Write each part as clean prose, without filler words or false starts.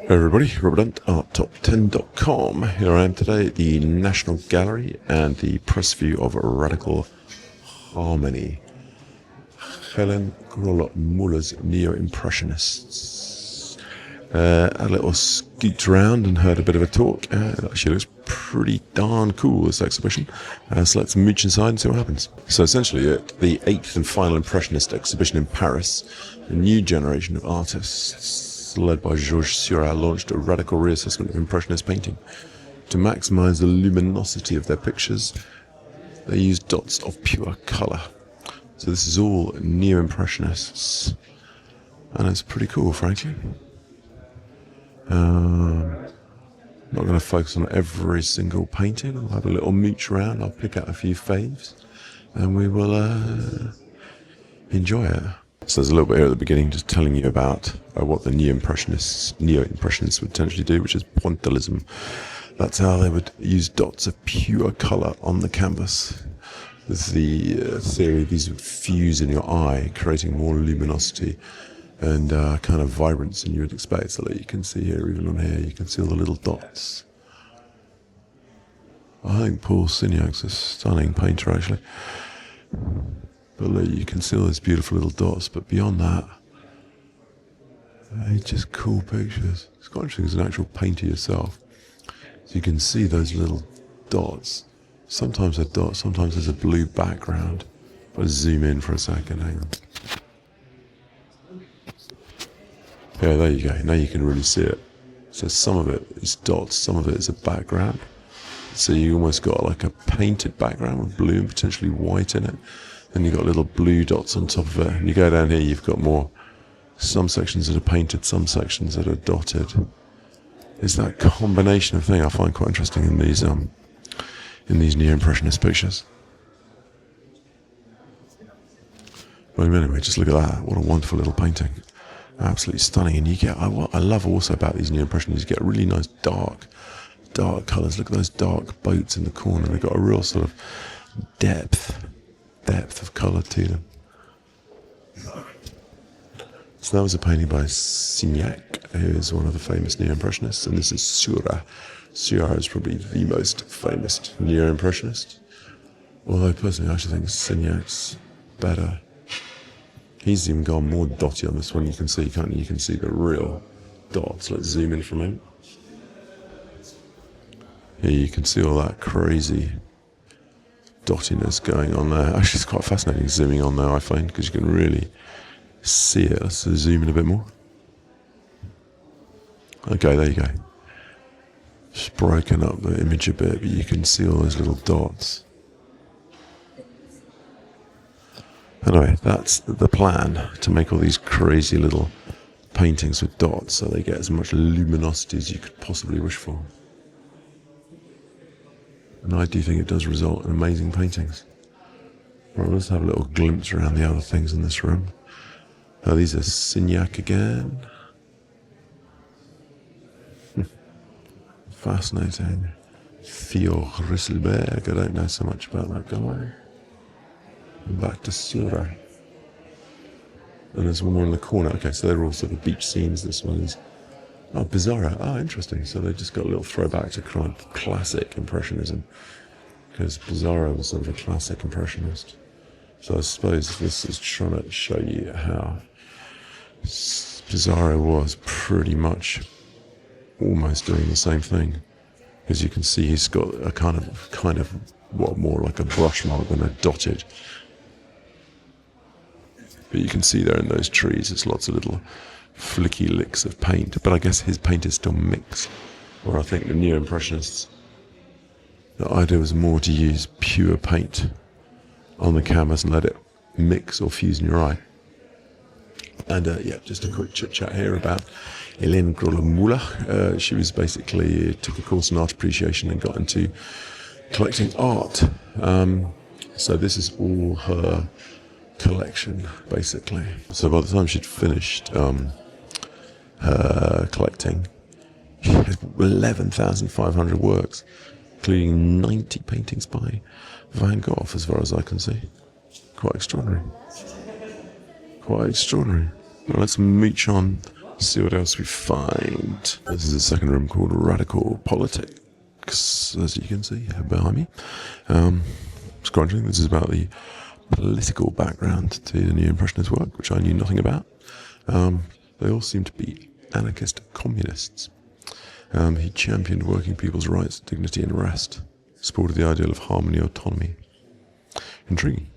Hey everybody, Robert Dunt, ArtTop10.com. Here I am today at the National Gallery and the press view of Radical Harmony. Helene Kröller-Müller's Neo-Impressionists. A little scoot around and heard a bit of a talk. It actually looks pretty darn cool, this exhibition. So let's mooch inside and see what happens. So essentially, at the 8th and final Impressionist exhibition in Paris, a new generation of artists led by Georges Seurat launched a radical reassessment of Impressionist painting. To maximise the luminosity of their pictures, they used dots of pure colour. So this is all Neo-Impressionists, and it's pretty cool, frankly. Not going to focus on every single painting. I'll have a little mooch around, I'll pick out a few faves, and we will enjoy it. So there's a little bit here at the beginning just telling you about what the Neo-Impressionists would potentially do, which is pointillism. That's how they would use dots of pure colour on the canvas. With the theory, these would fuse in your eye, creating more luminosity and kind of vibrance than you would expect. So that you can see here, even on here, you can see all the little dots. I think Paul Signac's a stunning painter, actually. But look, you can see all those beautiful little dots, but beyond that, they're just cool pictures. It's quite interesting as an actual painter yourself. So you can see those little dots. Sometimes they're dots, sometimes there's a blue background. If I zoom in for a second, hang on. Yeah, there you go. Now you can really see it. So some of it is dots, some of it is a background. So you almost got like a painted background with blue and potentially white in it. Then you've got little blue dots on top of it. And you go down here, you've got more, some sections that are painted, some sections that are dotted. It's that combination of thing I find quite interesting in these Neo-Impressionist pictures. But anyway, just look at that. What a wonderful little painting. Absolutely stunning. And you get, what I love also about these Neo-Impressionists, you get really nice dark colours. Look at those dark boats in the corner. They've got a real sort of depth of colour to them. So that was a painting by Signac, who is one of the famous Neo-Impressionists, and this is Seurat. Seurat is probably the most famous Neo-Impressionist, although personally I actually think Signac's better. He's even gone more dotty on this one. You can see, can't you? You can see the real dots. Let's zoom in for a moment. Here you can see all that crazy dottiness going on there. Actually, it's quite fascinating zooming on there, I find, because you can really see it. Let's zoom in a bit more. Okay, there you go. Just broken up the image a bit, but you can see all those little dots. Anyway, that's the plan, to make all these crazy little paintings with dots so they get as much luminosity as you could possibly wish for. And I do think it does result in amazing paintings. Right, let's have a little glimpse around the other things in this room. Oh, these are Signac again. Fascinating. Theo Risselberg, I don't know so much about that guy. And back to Seurat. And there's one more in the corner. Okay, so they're all sort of beach scenes. This one is Pissarro. Interesting. So they just got a little throwback to kind of classic Impressionism, because Pissarro was sort of a classic Impressionist. So I suppose this is trying to show you how Pissarro was pretty much almost doing the same thing. As you can see, he's got a kind of what, more like a brush mark than a dotted. But you can see there in those trees, it's lots of little flicky licks of paint, but I guess his paint is still mixed. Where I think the Neo-Impressionists, the idea was more to use pure paint on the canvas and let it mix or fuse in your eye. And yeah, just a quick chit chat here about Helene Kröller-Müller. She was basically took a course in art appreciation and got into collecting art. So this is all her collection, basically. So by the time she'd finished her collecting, she had 11,500 works, including 90 paintings by Van Gogh, as far as I can see. Quite extraordinary. Quite extraordinary. Well, let's mooch on See what else we find. This is a second room called Radical Politics, as you can see behind me. Scrunching, this is about the political background to the Neo-Impressionist work, which I knew nothing about. They all seem to be anarchist communists. He championed working people's rights, dignity and rest, supported the ideal of harmony and autonomy. Intriguing.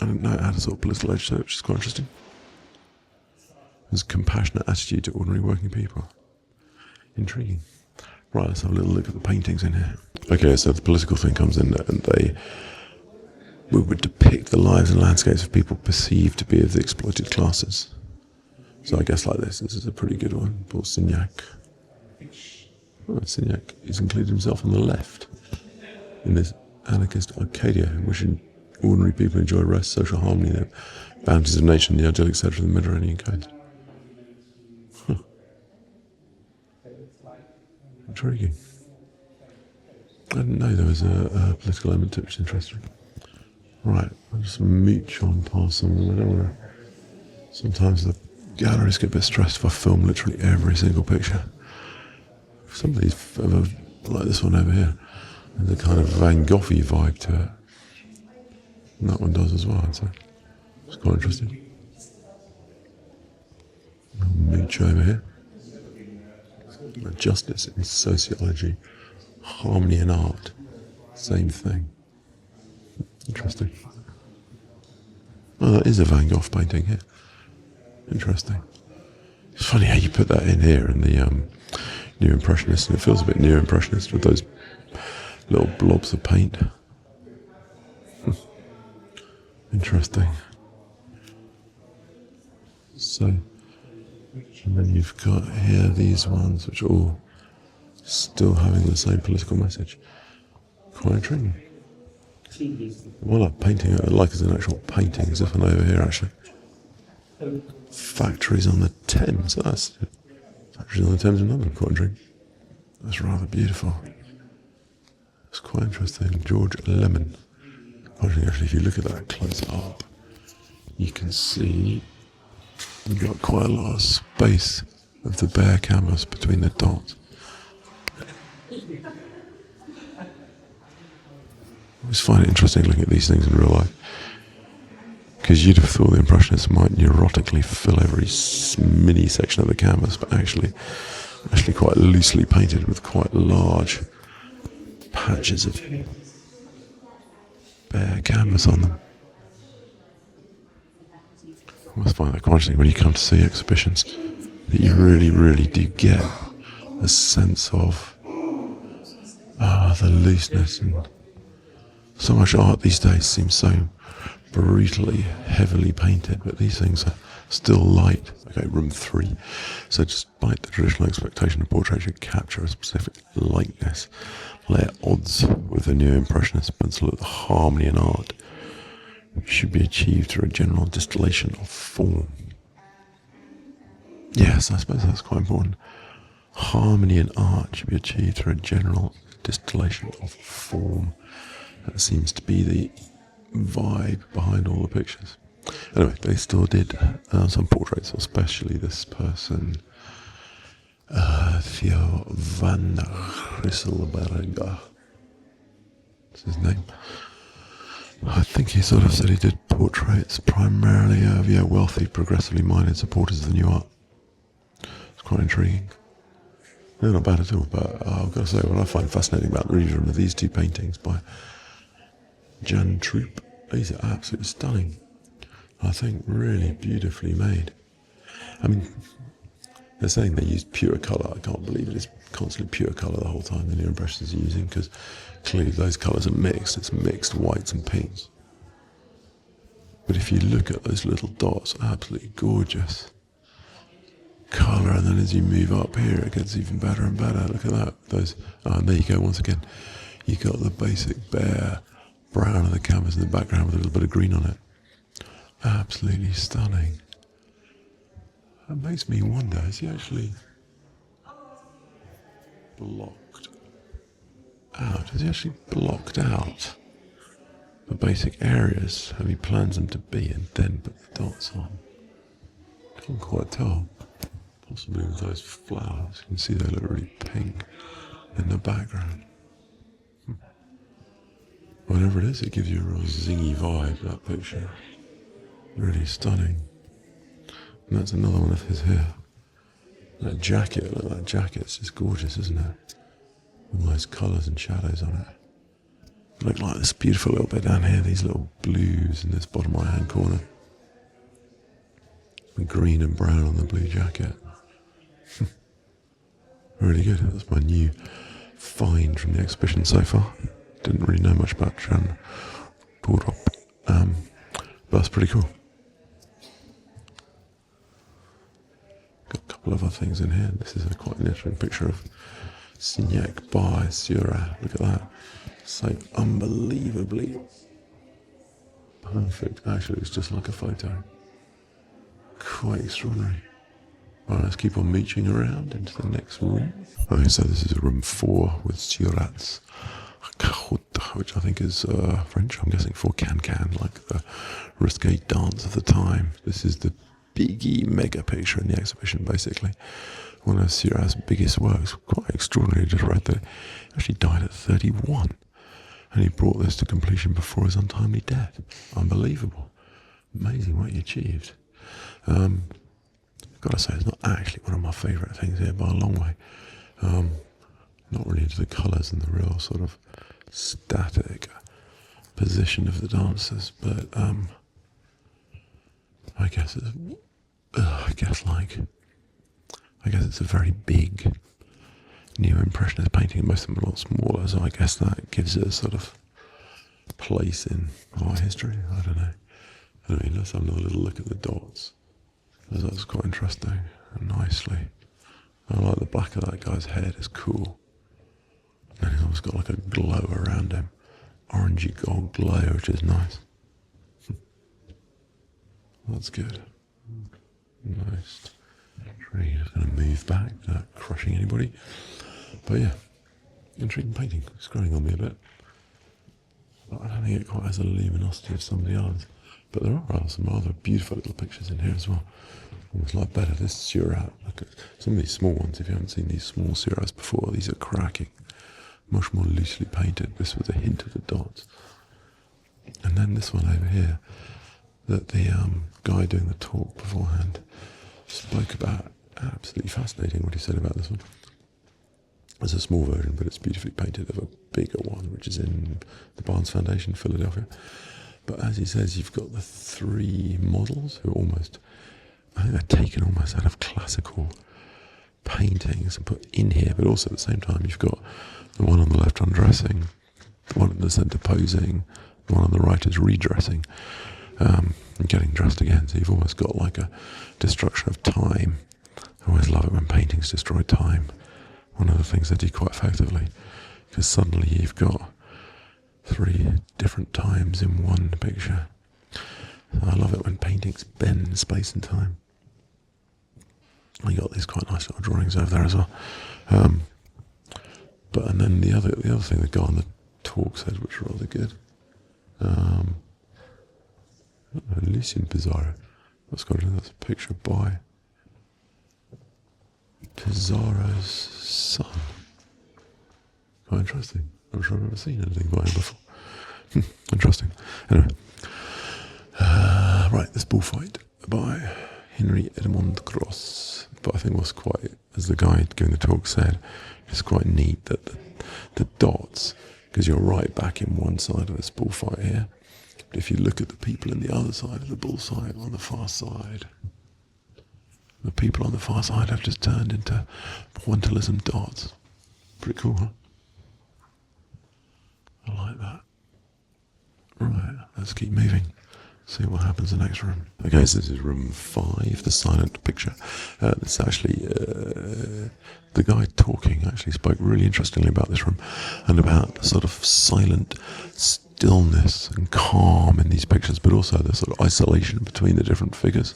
I didn't know it had a sort of political edge to it, which is quite interesting. His compassionate attitude to ordinary working people. Intriguing. Right, let's have a little look at the paintings in here. Okay, so the political thing comes in and they would depict the lives and landscapes of people perceived to be of the exploited classes. So I guess like this is a pretty good one. Paul Signac. Oh, Signac has included himself on the left in this anarchist Arcadia, in which ordinary people enjoy rest, social harmony, the bounties of nature, and the idyllic setting of the Mediterranean coast. Huh. Intriguing. I didn't know there was a political element to it, which is interesting. Right, I'll just mooch on past some of them. I don't want to. Sometimes the galleries get a bit stressed if I film literally every single picture. Some of these, like this one over here, there's a kind of Van Gogh-y vibe to it. And that one does as well, so it's quite interesting. Mooch over here. Justice in sociology, harmony in art, same thing. Interesting. Oh, that is a Van Gogh painting here. Interesting. It's funny how you put that in here in the Neo-Impressionist, and it feels a bit Neo-Impressionist with those little blobs of paint. Interesting. So, and then you've got here these ones which are all still having the same political message. Quite intriguing. More like painting, like as an actual painting, as if I'm over here actually. Factories on the Thames, that's it. Factories on the Thames in London, quite intriguing. That's rather beautiful. It's quite interesting. George Lemon. Actually, if you look at that close up, you can see you've got quite a lot of space of the bare canvas between the dots. I always find it interesting looking at these things in real life, because you'd have thought the Impressionists might neurotically fill every mini section of the canvas, but actually quite loosely painted with quite large patches of bare canvas on them. I must find that quite interesting when you come to see exhibitions, that you really, really do get a sense of the looseness. And so much art these days seems so brutally, heavily painted, but these things are still light. Okay, room 3. So despite the traditional expectation of portrait should capture a specific lightness, lay at odds with the Neo-Impressionist pencil that the harmony in art should be achieved through a general distillation of form. Yes, I suppose that's quite important. Harmony in art should be achieved through a general distillation of form. That seems to be the vibe behind all the pictures. Anyway, they still did some portraits, especially this person, Theo van Rijsselberg. That's his name. I think he sort of said he did portraits primarily of wealthy, progressively minded supporters of the new art. It's quite intriguing. No, not bad at all, but I've got to say, what I find fascinating about the reading of these two paintings by Jan Troop, these are absolutely stunning. I think really beautifully made. I mean, they're saying they used pure colour. I can't believe it is constantly pure colour the whole time the Neo-Impressionists are using, because clearly those colours are mixed. It's mixed whites and pinks. But if you look at those little dots, absolutely gorgeous colour, and then as you move up here it gets even better and better. Look at that. Those, and there you go once again. You got the basic bare brown of the canvas in the background with a little bit of green on it. Absolutely stunning. That makes me wonder, is he actually blocked out? Has he actually blocked out the basic areas how he plans them to be and then put the dots on? Can't quite tell. possibly with those flowers. You can see they look really pink in the background. Whatever it is, it gives you a real zingy vibe, that picture. Really stunning. And that's another one of his here. That jacket, look, that jacket's just gorgeous, isn't it? All those colours and shadows on it. Look like this beautiful little bit down here, these little blues in this bottom right hand corner. The green and brown on the blue jacket. Really good. That's my new find from the exhibition so far. Didn't really know much about Toorop, but that's pretty cool. Got a couple of other things in here. This is quite an interesting picture of Signac by Seurat. Look at that. So unbelievably perfect. Actually, it's just like a photo. Quite extraordinary. Alright, let's keep on mooching around into the next room. Okay, so this is room 4 with Seurat's Chahut, which I think is French, I'm guessing, for can-can, like the risque dance of the time. This is the biggie mega picture in the exhibition, basically. One of Seurat's biggest works. Quite extraordinary. Just read that he actually died at 31. And he brought this to completion before his untimely death. Unbelievable. Amazing what he achieved. I've got to say, it's not actually one of my favourite things here by a long way. Not really into the colours and the real sort of static position of the dancers, but I guess it's a very big Neo-Impressionist painting, and most of them are a lot smaller, so I guess that gives it a sort of place in art history. I don't know. Anyway, let's have another little look at the dots. That's quite interesting and nicely. I like the back of that guy's head, it's cool. And he's almost got like a glow around him. Orangey gold glow, which is nice. That's good. Nice. Tree is going to move back without crushing anybody. But yeah, intriguing painting. It's growing on me a bit. But I don't think it quite has the luminosity of some of the others. But there are some rather beautiful little pictures in here as well. Almost like better. This Seurat. Look at some of these small ones. If you haven't seen these small Seurats before, these are cracking. Much more loosely painted. This with a hint of the dots. And then this one over here, that the guy doing the talk beforehand spoke about. Absolutely fascinating what he said about this one. There's a small version, but it's beautifully painted, of a bigger one, which is in the Barnes Foundation, Philadelphia. But as he says, you've got the 3 models who are almost, I think they're taken almost out of classical paintings and put in here, but also at the same time you've got the one on the left undressing, the one in the centre posing, the one on the right is redressing, and getting dressed again. So you've almost got like a destruction of time. I always love it when paintings destroy time. One of the things they do quite effectively, because suddenly you've got 3 different times in one picture. I love it when paintings bend space and time. I got these quite nice little drawings over there as well. And then the other thing the guy on the talk said, which was rather good. Helene Pissarro. That's a picture by Pissarro's son. Quite interesting. I'm sure I've never seen anything by him before. Interesting. Anyway. Right, this bullfight by Henri-Edmond Cross. But I think what's quite, as the guy giving the talk said, it's quite neat that the dots, because you're right back in one side of this bullfight here. But if you look at the people in the other side of the bullfight, on the far side, the people on the far side have just turned into pointillism dots. Pretty cool, huh? I like that. Right, let's keep moving. See what happens in the next room. Okay, so this is room 5, the silent picture. This actually, the guy talking actually spoke really interestingly about this room and about the sort of silent stillness and calm in these pictures, but also the sort of isolation between the different figures.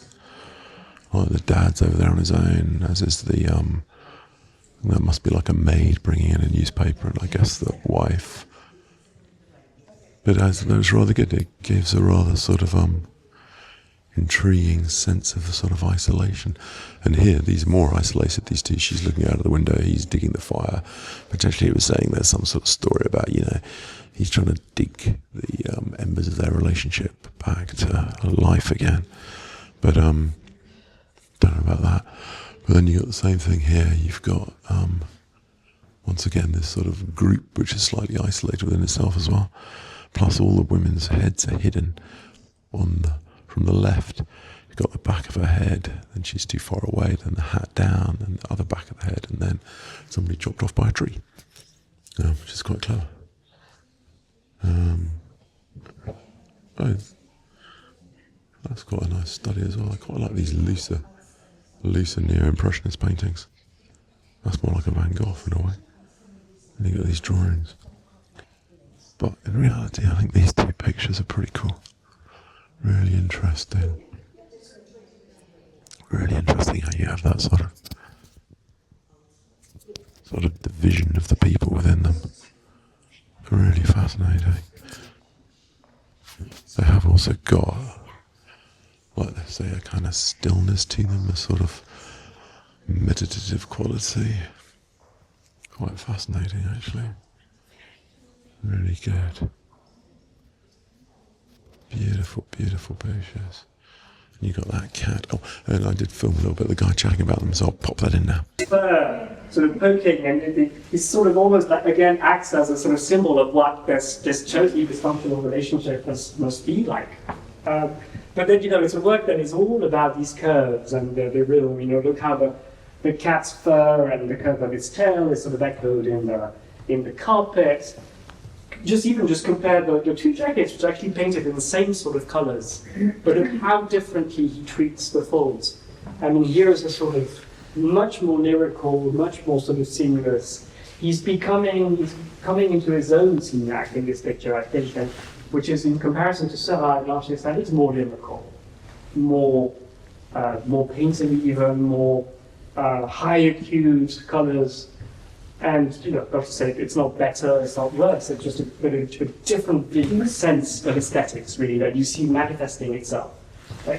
Like the dad's over there on his own, as is the, that must be like a maid bringing in a newspaper, and I guess the wife. But that was rather good. It gives a rather sort of, intriguing sense of a sort of isolation. And here, these are more isolated, these two. She's looking out of the window, he's digging the fire. Potentially he was saying there's some sort of story about, he's trying to dig the embers of their relationship back to life again. But, don't know about that. But then you've got the same thing here. You've got, once again, this sort of group which is slightly isolated within itself as well. Plus all the women's heads are hidden from the left. You've got the back of her head, then she's too far away, then the hat down, and the other back of the head, and then somebody chopped off by a tree, which is quite clever. That's quite a nice study as well. I quite like these looser Neo-Impressionist paintings. That's more like a Van Gogh in a way. And you got these drawings. But in reality, I think these two pictures are pretty cool. Really interesting. Really interesting how you have that sort of division of the people within them. Really fascinating. They have also got, like they say, a kind of stillness to them, a sort of meditative quality. Quite fascinating, actually. Really good. Beautiful, beautiful pictures. And you got that cat. Oh, and I did film a little bit of the guy chatting about them, so I'll pop that in now. Sort of poking, and it sort of almost like, again, acts as a sort of symbol of what this totally dysfunctional relationship must be like. But then, it's a work that is all about these curves and the real, look how the cat's fur and the curve of its tail is sort of echoed in the carpet. Just compare the two jackets, which are actually painted in the same sort of colors, but of how differently he treats the folds. I mean, here is a sort of much more lyrical, much more sort of seamless. He's coming into his own Signac in this picture, I think, which is in comparison to Seurat, an artist that is more lyrical, more painterly, even more higher hued colors. And, not to say it's not better, it's not worse, it's just a different sense of aesthetics, really, that you see manifesting itself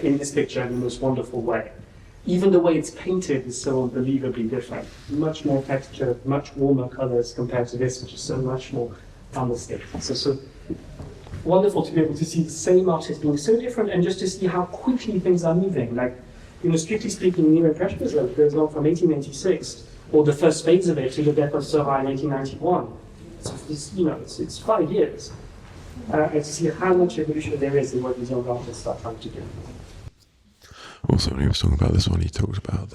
in this picture in the most wonderful way. Even the way it's painted is so unbelievably different. Much more texture, much warmer colors compared to this, which is so much more understated. So wonderful to be able to see the same artist being so different and just to see how quickly things are moving. Like, strictly speaking, Neo-Impressionism goes on from 1886, or the first phase of it, to the death of Seurat in 1891. So it's 5 years. And to see how much evolution there is in what these young artists are trying to do. Also, when he was talking about this one, he talked about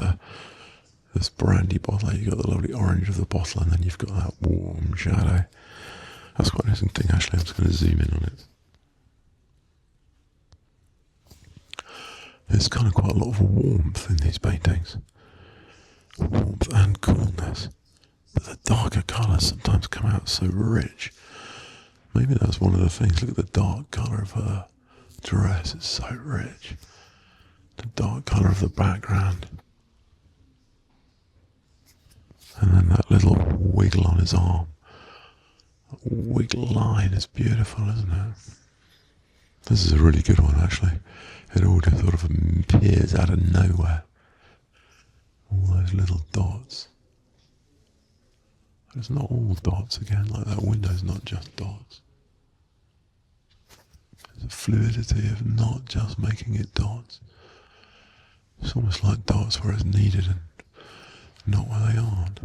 this brandy bottle. You've got the lovely orange of the bottle, and then you've got that warm shadow. That's quite an interesting thing, actually. I'm just going to zoom in on it. There's kind of quite a lot of warmth in these paintings. Warmth and coolness. But the darker colours sometimes come out so rich. Maybe that's one of the things. Look at the dark colour of her dress. It's so rich. The dark colour of the background. And then that little wiggle on his arm. That wiggle line is beautiful, isn't it? This is a really good one, actually. It all just sort of appears out of nowhere. All those little dots. But it's not all dots again, like that window's not just dots. There's a fluidity of not just making it dots. It's almost like dots where it's needed and not where they aren't.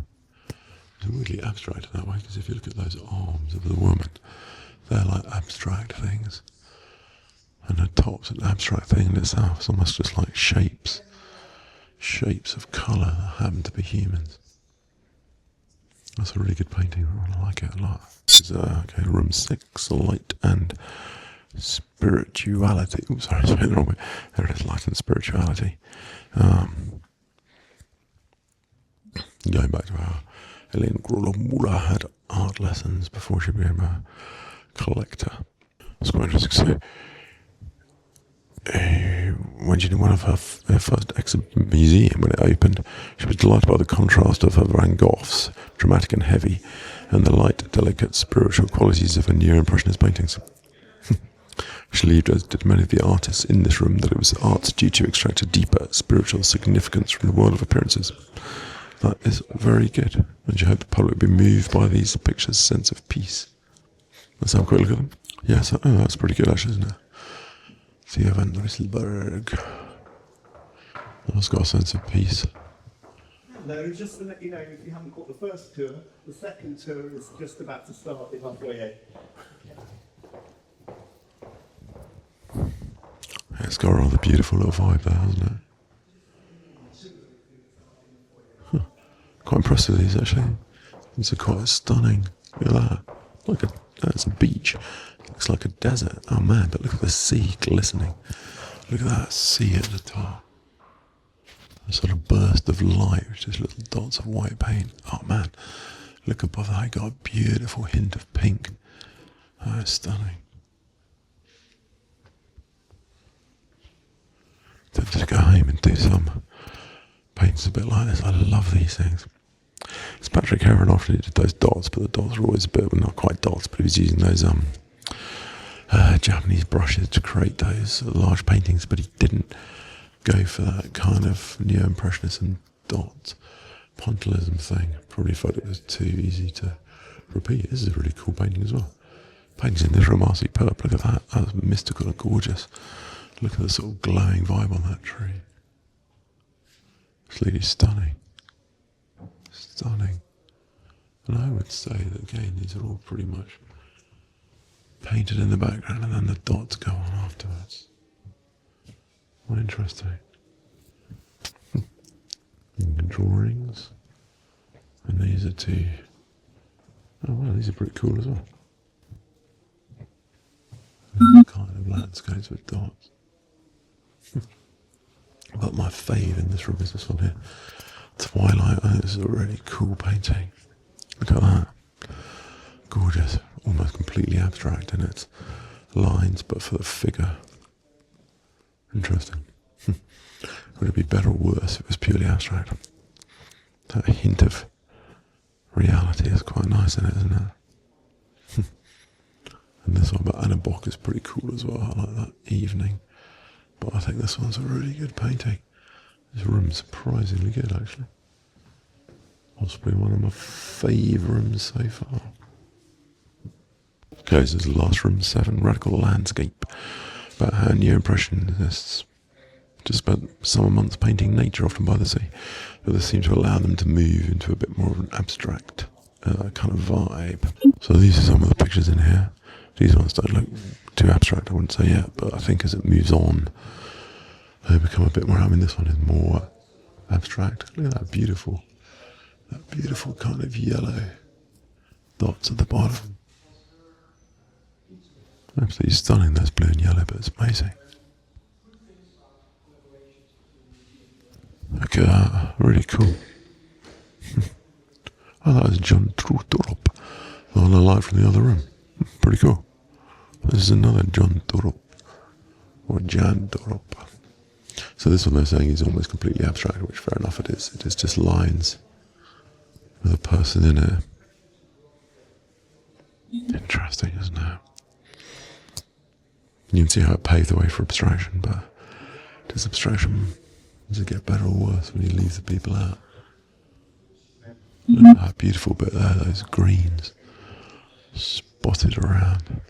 It's really abstract in that way, because if you look at those arms of the woman, they're like abstract things. And the top's an abstract thing in itself. It's almost just like shapes of colour that happen to be humans. That's a really good painting. I like it a lot. It's okay, room 6, light and spirituality. Oops, sorry, I said it the wrong way. There it is, light and spirituality. Going back to how Helene Kröller-Müller had art lessons before she became a collector. It's quite interesting. So, when she did one of her first museum, when it opened, she was delighted by the contrast of her Van Goghs, dramatic and heavy, and the light, delicate, spiritual qualities of her Neo-Impressionist paintings. She believed, as did many of the artists in this room, that it was art's duty to extract a deeper spiritual significance from the world of appearances. That is very good, and she hoped the public would be moved by these pictures' sense of peace. Let's have a quick look at them. Yes, oh, that's pretty good actually, isn't it? Theo van Rysselberg. That's got a sense of peace. No, just to let you know, if you haven't caught the first tour, the second tour is just about to start in our foyer. It's got a rather beautiful little vibe there, hasn't it? Huh. Quite impressed with these actually. These are quite stunning. Look at that. That's a beach. Looks like a desert. Oh man, but look at the sea glistening. Look at that sea at the top. A sort of burst of light, which is little dots of white paint. Oh man, look above that. I got a beautiful hint of pink. Oh, it's stunning. Tempted to go home and do some paints a bit like this. I love these things. It's Patrick Heron often did those dots, but the dots were always a bit, well, not quite dots, but he was using those Japanese brushes to create those large paintings, but he didn't go for that kind of Neo-Impressionism dot pointillism thing. Probably thought it was too easy to repeat. This is a really cool painting as well. Paintings in this room are superb. Look at that. That's mystical and gorgeous. Look at the sort of glowing vibe on that tree. It's really stunning. Stunning. And I would say that again, these are all pretty much painted in the background and then the dots go on afterwards. What interesting. Drawings. And these are two. Oh wow, these are pretty cool as well. Kind of landscapes with dots. But my fave in this room is this one here. Twilight. Oh, this is a really cool painting. Look at that. Gorgeous. Almost completely abstract in its lines, but for the figure. Interesting. Would it be better or worse if it was purely abstract? That hint of reality is quite nice in it, isn't it? And this one, but Anna Boch is pretty cool as well. I like that evening. But I think this one's a really good painting. This room's surprisingly good, actually. Possibly one of my favourite rooms so far. Okay, so this is the last room, 7, Radical Landscape. About how Neo-Impressionists just spent summer months painting nature, often by the sea. But this seemed to allow them to move into a bit more of an abstract kind of vibe. So these are some of the pictures in here. These ones don't look too abstract, I wouldn't say yet, but I think as it moves on, they become a bit more, I mean, this one is more abstract. Look at that beautiful kind of yellow dots at the bottom. Absolutely stunning, those blue and yellow, but it's amazing. Look at that, really cool. Oh, that was John Toorop, the one I like from the other room. Pretty cool. This is another John Toorop, or Jan Toorop. So this one they're saying is almost completely abstract, which fair enough it is. It is just lines with a person in it. Interesting, isn't it? You can see how it paved the way for abstraction, but does abstraction, does it get better or worse when you leave the people out? Look at that beautiful bit there, those greens spotted around.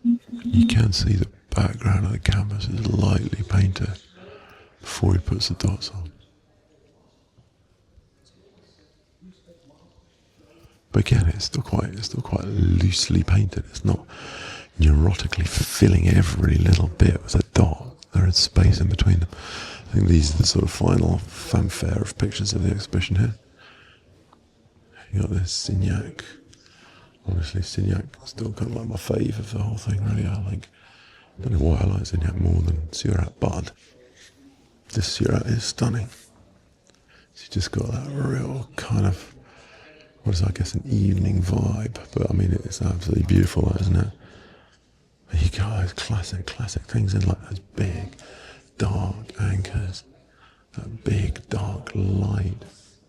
You can see the background of the canvas is lightly painted before he puts the dots on. But again, it's still quite loosely painted. It's not neurotically filling every little bit with a dot. There is space in between them. I think these are the sort of final fanfare of pictures of the exhibition here. You got this Signac. Honestly, Signac is still kind of like my fave of the whole thing, really. I don't know why I like Signac more than Seurat, but this Seurat is stunning. She's just got that real kind of, what is, I guess, an evening vibe. But I mean, it's absolutely beautiful, isn't it? You got those classic things in, like those big, dark anchors, that big, dark light.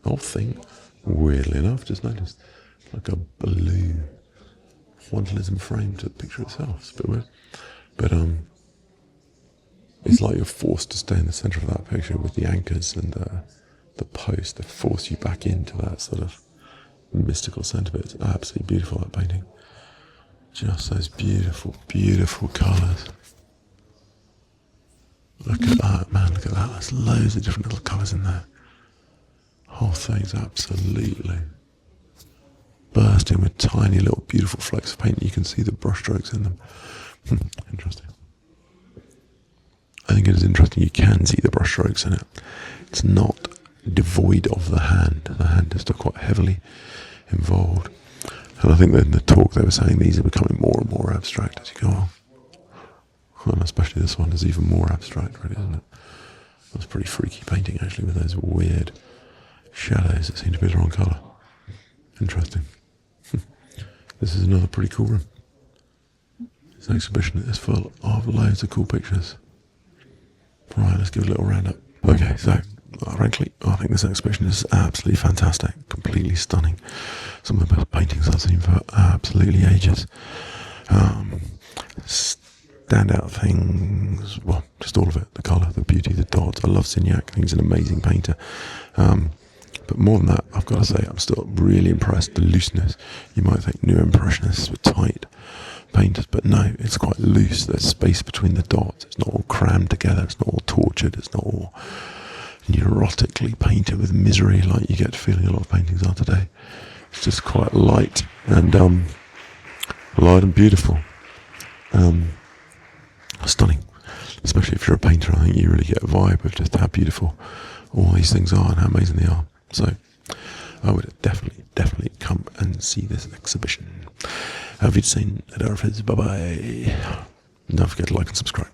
The whole thing, weirdly enough, just noticed, like a blue pointillism frame to the picture itself. It's a bit weird. But it's like you're forced to stay in the centre of that picture with the anchors and the post. They force you back into that sort of mystical centre of it. It's absolutely beautiful, that painting. Just those beautiful, beautiful colours. Look at that, man, look at that. There's loads of different little colours in there. Whole thing's absolutely bursting with tiny little beautiful flecks of paint. You can see the brushstrokes in them. Interesting. I think it is interesting you can see the brushstrokes in it. It's not devoid of the hand. The hand is still quite heavily involved. And I think that in the talk they were saying these are becoming more and more abstract as you go on. And especially this one is even more abstract, really, isn't it? That's a pretty freaky painting, actually, with those weird shadows that seem to be the wrong colour. Interesting. This is another pretty cool room. This exhibition is full of loads of cool pictures. Right, let's give it a little roundup. Okay, so, frankly, I think this exhibition is absolutely fantastic, completely stunning. Some of the best paintings I've seen for absolutely ages. Standout things, well, just all of it, the colour, the beauty, the dots. I love Signac, I think he's an amazing painter. But more than that, I've got to say, I'm still really impressed. The looseness. You might think Neo-Impressionists were tight painters, but no, it's quite loose. There's space between the dots. It's not all crammed together. It's not all tortured. It's not all neurotically painted with misery like you get feeling a lot of paintings are today. It's just quite light and beautiful. Stunning. Especially if you're a painter, I think you really get a vibe of just how beautiful all these things are and how amazing they are. So I would definitely come and see this exhibition. Auf Wiedersehen, bye bye. Don't forget to like and subscribe.